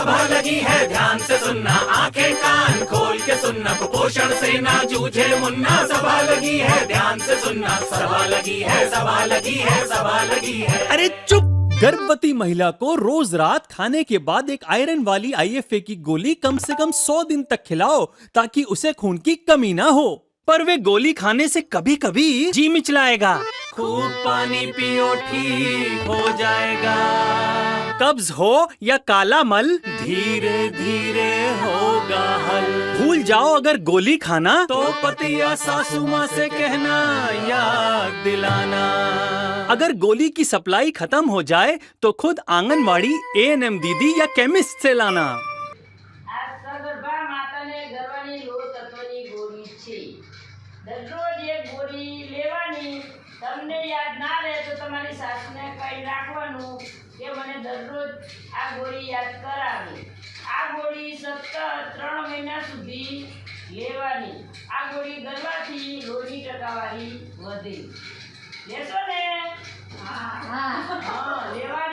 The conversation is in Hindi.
सभा लगी है ध्यान से सुनना, आंखें कान खोल के सुनना, कुपोषण से ना जूझे मुन्ना। सभा लगी है ध्यान से सुनना, सभा लगी है, सभा लगी है, सभा लगी है। अरे चुप! गर्भवती महिला को रोज रात खाने के बाद एक आयरन वाली IFA की गोली कम से कम 100 दिन तक खिलाओ ताकि उसे खून की कमी ना हो। पर वे गोली खाने से कभी कभी जी मिचलाएगा। खूब पानी पियो ठीक हो जाएगा। कब्ज हो या काला मल धीरे धीरे होगा हल। भूल जाओ अगर गोली खाना तो पति या सासू माँ से कहना याद दिलाना। अगर गोली की सप्लाई खत्म हो जाए तो खुद आंगनवाड़ी ANM दीदी या केमिस्ट से लाना। દરરોજ એક ગોળી લેવાની, તમને યાદ ના રહે તો તમારી સાસુને કહી રાખવાનું કે મને દરરોજ આ ગોળી યાદ કરાવી। આ ગોળી સતત 3 મહિના સુધી લેવાની। આ ગોળી ગળવાથી લોહીની ટકાવારી વધે। લેશો ને? હા, લેવાની।